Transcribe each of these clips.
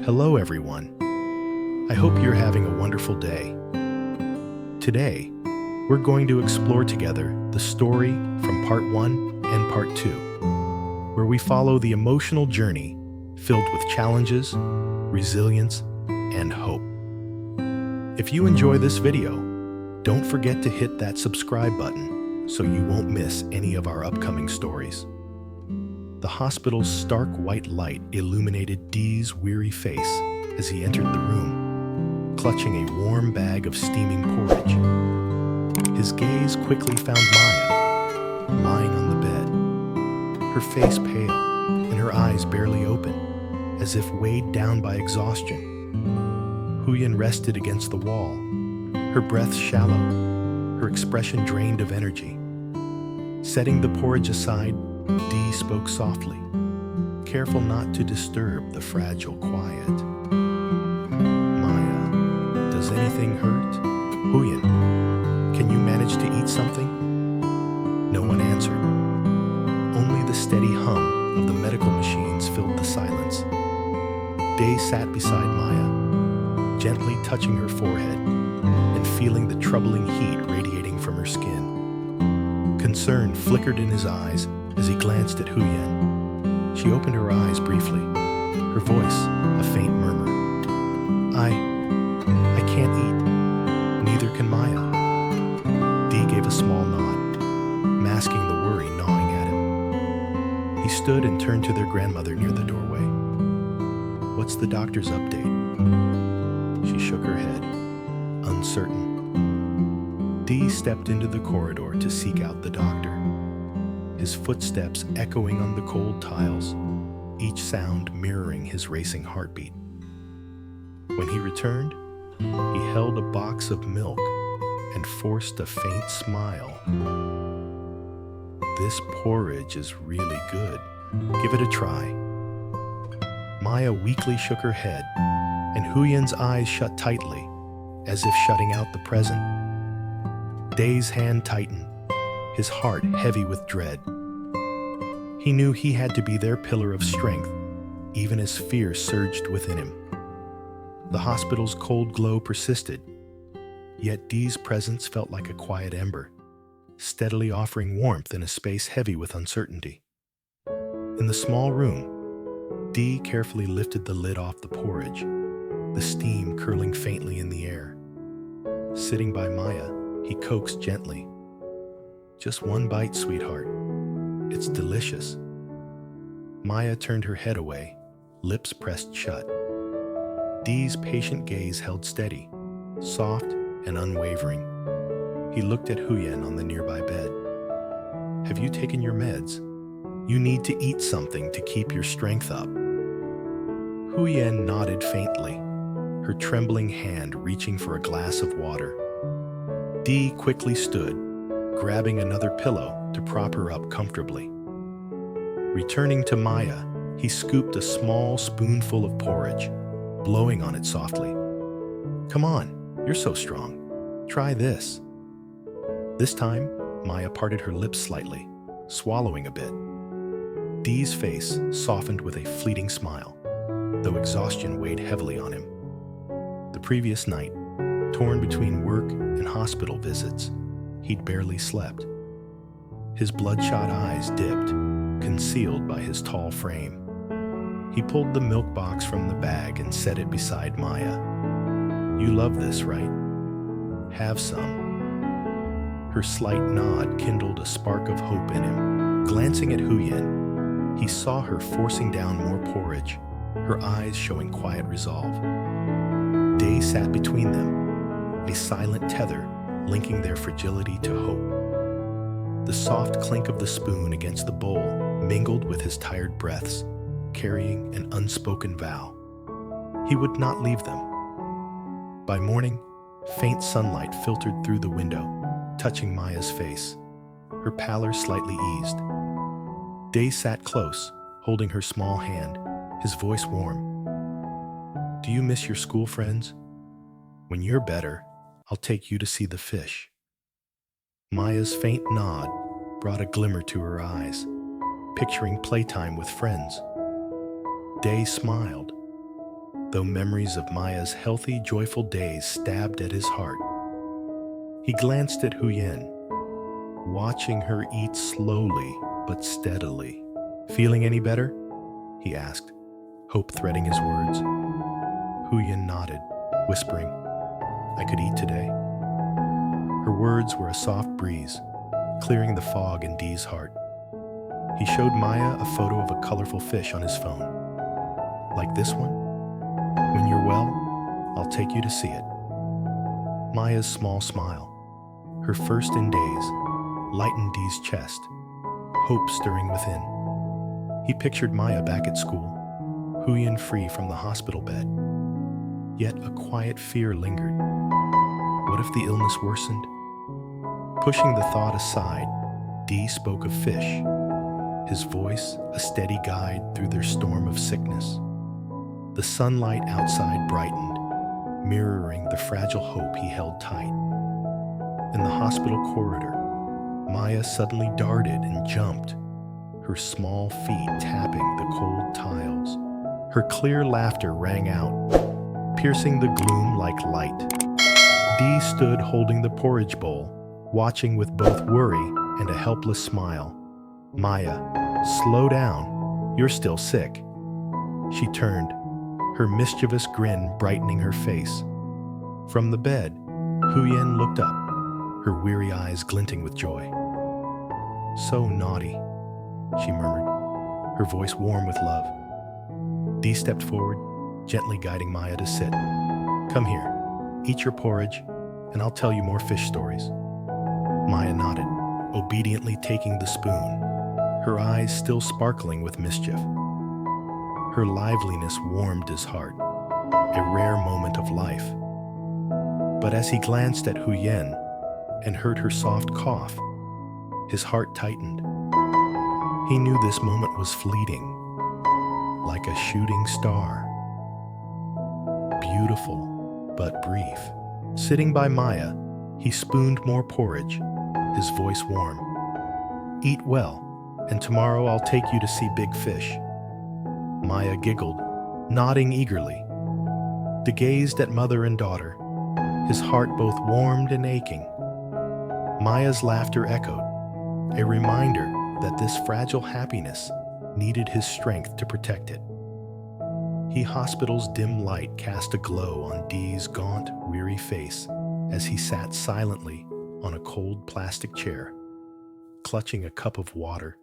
Hello everyone. I hope you're having a wonderful day. Today, we're going to explore together the story from part 1 and part 2, where we follow the emotional journey filled with challenges, resilience, and hope. If you enjoy this video, don't forget to hit that subscribe button so you won't miss any of our upcoming stories. The hospital's stark white light illuminated Dee's weary face as he entered the room, clutching a warm bag of steaming porridge. His gaze quickly found Maya, lying on the bed, her face pale and her eyes barely open, as if weighed down by exhaustion. Huyen rested against the wall, her breath shallow, her expression drained of energy. Setting the porridge aside, Dee spoke softly, careful not to disturb the fragile quiet. Maya, does anything hurt? Huyen, can you manage to eat something? No one answered. Only the steady hum of the medical machines filled the silence. Day sat beside Maya, gently touching her forehead and feeling the troubling heat radiating from her skin. Concern flickered in his eyes as he glanced at Huyen. She opened her eyes briefly, her voice a faint murmur. I can't eat. Neither can Maya. Dee gave a small nod, masking the worry gnawing at him. He stood and turned to their grandmother near the doorway. What's the doctor's update? She shook her head, uncertain. Dee stepped into the corridor to seek out the doctor, his footsteps echoing on the cold tiles, each sound mirroring his racing heartbeat. When he returned, he held a box of milk and forced a faint smile. This porridge is really good. Give it a try. Maya weakly shook her head, and Huyen's eyes shut tightly, as if shutting out the present. Day's hand tightened, his heart heavy with dread. He knew he had to be their pillar of strength, even as fear surged within him. The hospital's cold glow persisted, yet Dee's presence felt like a quiet ember, steadily offering warmth in a space heavy with uncertainty. In the small room, Dee carefully lifted the lid off the porridge, the steam curling faintly in the air. Sitting by Maya, he coaxed gently. Just one bite, sweetheart. It's delicious. Maya turned her head away, lips pressed shut. Dee's patient gaze held steady, soft and unwavering. He looked at Huyen on the nearby bed. Have you taken your meds? You need to eat something to keep your strength up. Huyen nodded faintly, her trembling hand reaching for a glass of water. Dee quickly stood, grabbing another pillow to prop her up comfortably. Returning to Maya, he scooped a small spoonful of porridge, blowing on it softly. Come on, you're so strong. Try this. This time, Maya parted her lips slightly, swallowing a bit. Dee's face softened with a fleeting smile, though exhaustion weighed heavily on him. The previous night, torn between work and hospital visits, he'd barely slept. His bloodshot eyes dipped, concealed by his tall frame. He pulled the milk box from the bag and set it beside Maya. You love this, right? Have some. Her slight nod kindled a spark of hope in him. Glancing at Huyen, he saw her forcing down more porridge, her eyes showing quiet resolve. Day sat between them, a silent tether linking their fragility to hope. The soft clink of the spoon against the bowl mingled with his tired breaths, carrying an unspoken vow. He would not leave them. By morning, faint sunlight filtered through the window, touching Maya's face. Her pallor slightly eased. Day sat close, holding her small hand, his voice warm. Do you miss your school friends? When you're better, I'll take you to see the fish. Maya's faint nod brought a glimmer to her eyes, picturing playtime with friends. Day smiled. though memories of Maya's healthy, joyful days stabbed at his heart. He glanced at Huyen, watching her eat slowly but steadily. "Feeling any better?" he asked, hope threading his words. Huyen nodded, whispering, "I could eat today." Her words were a soft breeze, clearing the fog in Dee's heart. He showed Maya a photo of a colorful fish on his phone. "Like this one? When you're well, I'll take you to see it." Maya's small smile, her first in days, lightened Dee's chest, hope stirring within. He pictured Maya back at school, Huyen free from the hospital bed. Yet a quiet fear lingered. What if the illness worsened? Pushing the thought aside, Dee spoke of fish, his voice a steady guide through their storm of sickness. The sunlight outside brightened, mirroring the fragile hope he held tight. In the hospital corridor, Maya suddenly darted and jumped, her small feet tapping the cold tiles. Her clear laughter rang out, piercing the gloom like light. Dee stood holding the porridge bowl, watching with both worry and a helpless smile. "Maya, slow down. You're still sick." She turned, her mischievous grin brightening her face. From the bed, Huyen looked up, her weary eyes glinting with joy. "So naughty," she murmured, her voice warm with love. Dee stepped forward, gently guiding Maya to sit. "Come here, eat your porridge, and I'll tell you more fish stories." Maya nodded, obediently taking the spoon, her eyes still sparkling with mischief. Her liveliness warmed his heart, a rare moment of life. But as he glanced at Huyen and heard her soft cough, his heart tightened. He knew this moment was fleeting, like a shooting star. Beautiful, but brief. Sitting by Maya, he spooned more porridge, his voice warm. "Eat well, and tomorrow I'll take you to see big fish." Maya giggled, nodding eagerly. They gazed at mother and daughter, his heart both warmed and aching. Maya's laughter echoed, a reminder that this fragile happiness needed his strength to protect it. The hospital's dim light cast a glow on Dee's gaunt, weary face as he sat silently on a cold plastic chair, clutching a cup of water,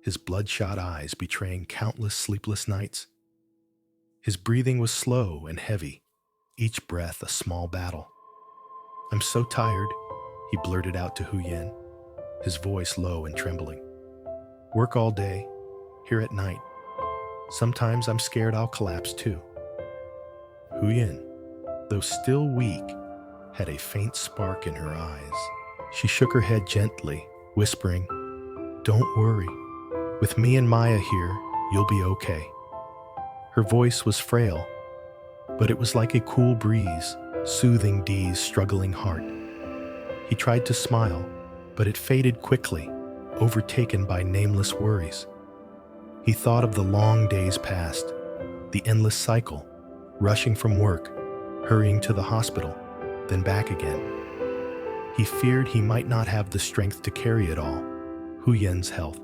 his bloodshot eyes betraying countless sleepless nights. His breathing was slow and heavy, each breath a small battle. "I'm so tired," he blurted out to Huyen, his voice low and trembling. "Work all day, here at night. Sometimes I'm scared I'll collapse too." Huyen, though still weak, had a faint spark in her eyes. She shook her head gently, whispering, "Don't worry. With me and Maya here, you'll be okay." Her voice was frail, but it was like a cool breeze, soothing Dee's struggling heart. He tried to smile, but it faded quickly, overtaken by nameless worries. He thought of the long days past, the endless cycle, rushing from work, hurrying to the hospital, then back again. He feared he might not have the strength to carry it all, Huyen's health,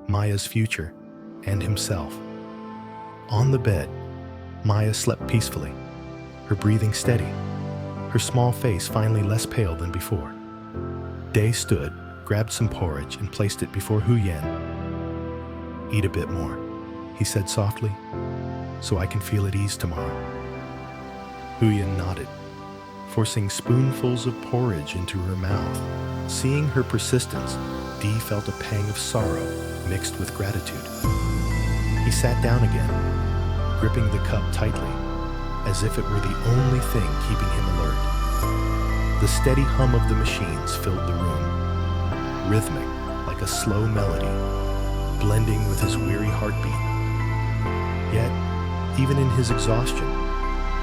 Maya's future, and himself. On the bed, Maya slept peacefully, her breathing steady, her small face finally less pale than before. Day stood, grabbed some porridge, and placed it before Huyen. "Eat a bit more," he said softly, "so I can feel at ease tomorrow." Huyen nodded, forcing spoonfuls of porridge into her mouth. Seeing her persistence, Dee felt a pang of sorrow mixed with gratitude. He sat down again, gripping the cup tightly, as if it were the only thing keeping him alert. The steady hum of the machines filled the room, rhythmic like a slow melody, blending with his weary heartbeat. Yet, even in his exhaustion,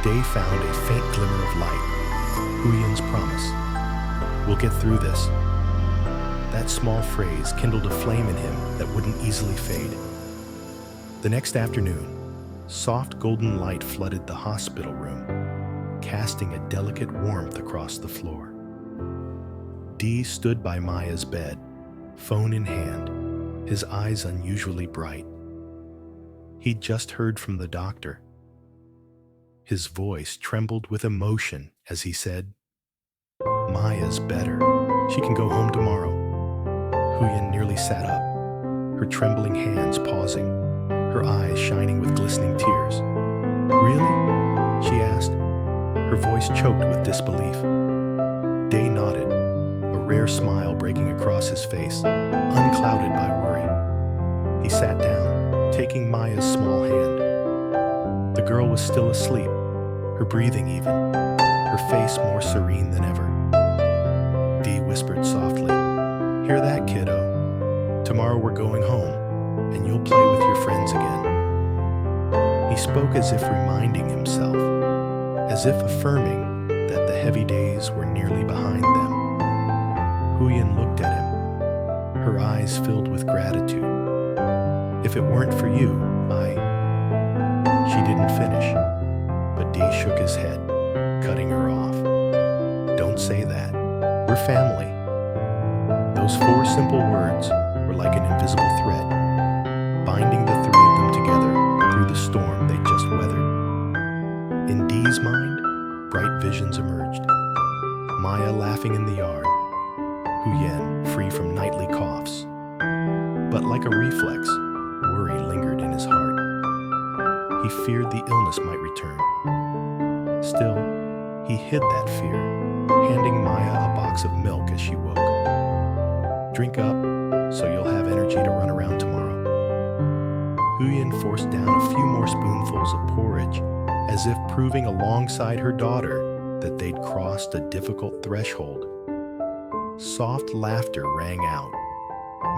Day found a faint glimmer of light, Huyen's promise. "We'll get through this." That small phrase kindled a flame in him that wouldn't easily fade. The next afternoon, Soft golden light flooded the hospital room, casting a delicate warmth across the floor. Dee stood by Maya's bed, phone in hand, his eyes unusually bright. He'd just heard from the doctor. His voice trembled with emotion as he said, "Maya's better. She can go home tomorrow." Huyen nearly sat up, her trembling hands pausing, her eyes shining with glistening tears. "Really?" she asked, her voice choked with disbelief. Day nodded, a rare smile breaking across his face, unclouded by worry. He sat down, taking Maya's small hand. The girl was still asleep, her breathing even, her face more serene than ever. Dee whispered softly, "Hear that, kiddo? Tomorrow we're going home, and you'll play with your friends again." He spoke as if reminding himself, as if affirming that the heavy days were nearly behind them. Huyen looked at him, her eyes filled with gratitude. "If it weren't for you, She didn't finish, but Dee shook his head, cutting her off. "Don't say that. We're family." Those 4 simple words were like an invisible thread, binding the 3 of them together through the storm they just weathered. In Dee's mind, bright visions emerged. Maya laughing in the yard, Huyen free from nightly coughs. But like a reflex, worry lingered in his heart. He feared the illness might return. Still, he hid that fear, handing Maya a box of milk as she woke. "Drink up, so you'll have energy to run around tomorrow." Huyen forced down a few more spoonfuls of porridge, as if proving alongside her daughter that they'd crossed a difficult threshold. Soft laughter rang out,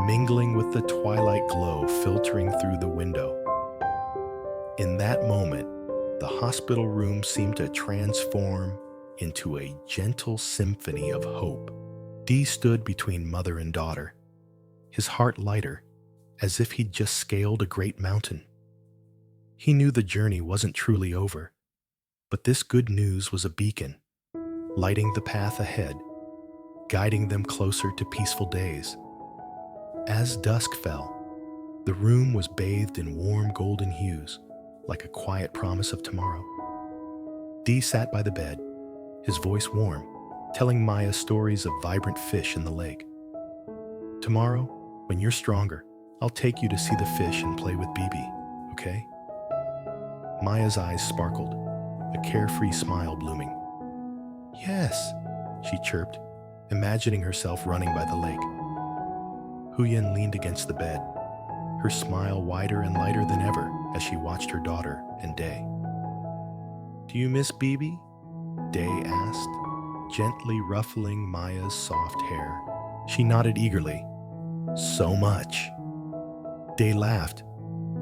mingling with the twilight glow filtering through the window. In that moment, the hospital room seemed to transform into a gentle symphony of hope. Dee stood between mother and daughter, his heart lighter, as if he'd just scaled a great mountain. He knew the journey wasn't truly over, but this good news was a beacon, lighting the path ahead, guiding them closer to peaceful days. As dusk fell, the room was bathed in warm golden hues, like a quiet promise of tomorrow. Dee sat by the bed, his voice warm, telling Maya stories of vibrant fish in the lake. "Tomorrow, when you're stronger, I'll take you to see the fish and play with Bibi, okay?" Maya's eyes sparkled, a carefree smile blooming. "Yes," she chirped, imagining herself running by the lake. Huyen leaned against the bed, her smile wider and lighter than ever as she watched her daughter and Day. "Do you miss Bibi?" Day asked, gently ruffling Maya's soft hair. She nodded eagerly. "So much." Day laughed,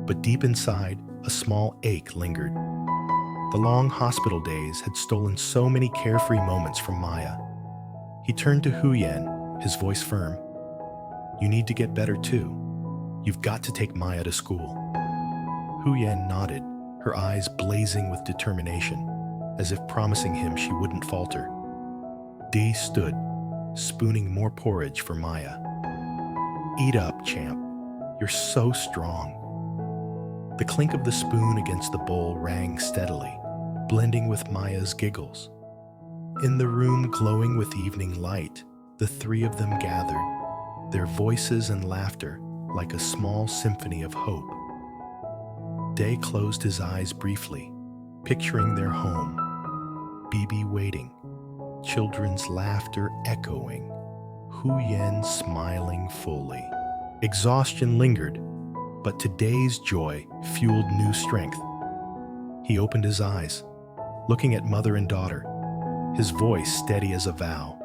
but deep inside, a small ache lingered. The long hospital days had stolen so many carefree moments from Maya. He turned to Huyen, his voice firm. "You need to get better too. You've got to take Maya to school." Huyen nodded, her eyes blazing with determination, as if promising him she wouldn't falter. Dee stood, spooning more porridge for Maya. "Eat up, champ. You're so strong." The clink of the spoon against the bowl rang steadily, blending with Maya's giggles. In the room glowing with evening light, the 3 of them gathered, their voices and laughter like a small symphony of hope. Day closed his eyes briefly, picturing their home, Bibi waiting, children's laughter echoing, Huyen smiling fully. Exhaustion lingered, but today's joy fueled new strength. He opened his eyes, looking at mother and daughter, his voice steady as a vow.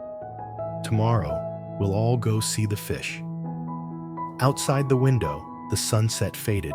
"Tomorrow, we'll all go see the fish." Outside the window, the sunset faded,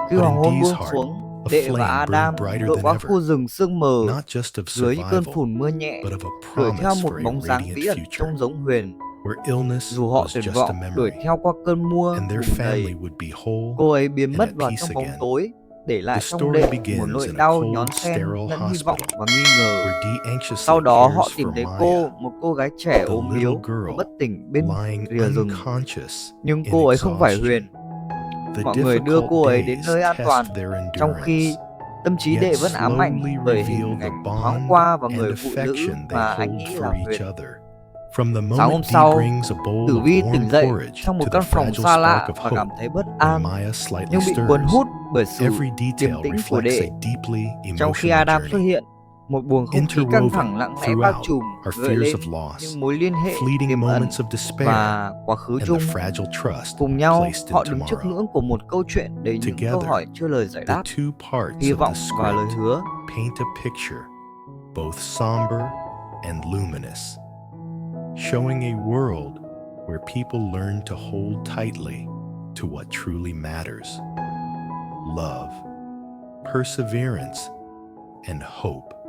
Khi but hoàng in hôn Dee's buông heart, xuống, a Đệ và flame Adam burned brighter lội than qua ever, khu rừng sương mờ not just of dưới những cơn survival, phùn mưa nhẹ, but of a đuổi theo promise một for a bóng dáng radiant bí ẩn future, trông giống Huyền. where illness Dù họ was tuyệt just vọng a đuổi memory, theo qua cơn mưa and their bùn đầy, family would be whole cô ấy biến and mất at vào peace trong bóng again. tối để lại The trong story đệ một begins nỗi in a đau cold, nhón xen sterile lẫn hy vọng hospital và nghi ngờ. where Dee anxiously Sau đó họ cares tìm for thấy Maya, một cô gái trẻ the ốm little yếu và girl bất tỉnh bên lying rìa rừng. unconscious Nhưng in cô ấy không phải exhaustion. Huyền. The Mọi người đưa difficult cô ấy đến days nơi an test toàn, their trong khi endurance, tâm trí yet đệ vẫn ám ảnh slowly bởi reveal hình the ảnh thoáng bond qua và and người phụ nữ affection they mà anh hold nghĩ for là each Huyền. other. From the Sáng hôm moment Dee sau, brings a bowl Tử of Vi warm tỉnh dậy porridge trong một to căn the phòng fragile xa lạ spark of và cảm hope, thấy bất when an, Maya slightly nhưng bị cuốn stirs, hút bởi sự every điềm detail tĩnh của reflects đệ. a deeply Trong khi emotional Adam xuất journey. hiện, một buồng không khí căng thẳng lặng lẽ bao Throughout trùm, are gợi fears lên of loss, những mối liên hệ fleeting tiềm ẩn moments of despair, và quá khứ and chung. the fragile trust Cùng nhau, placed họ in đứng trước tomorrow. ngưỡng của một câu chuyện đầy những câu Together, hỏi chưa lời giải the đáp, two parts hy of vọng the và lời script hứa. paint a picture, both somber and luminous, showing a world where people learn to hold tightly to what truly matters: love, perseverance, and hope.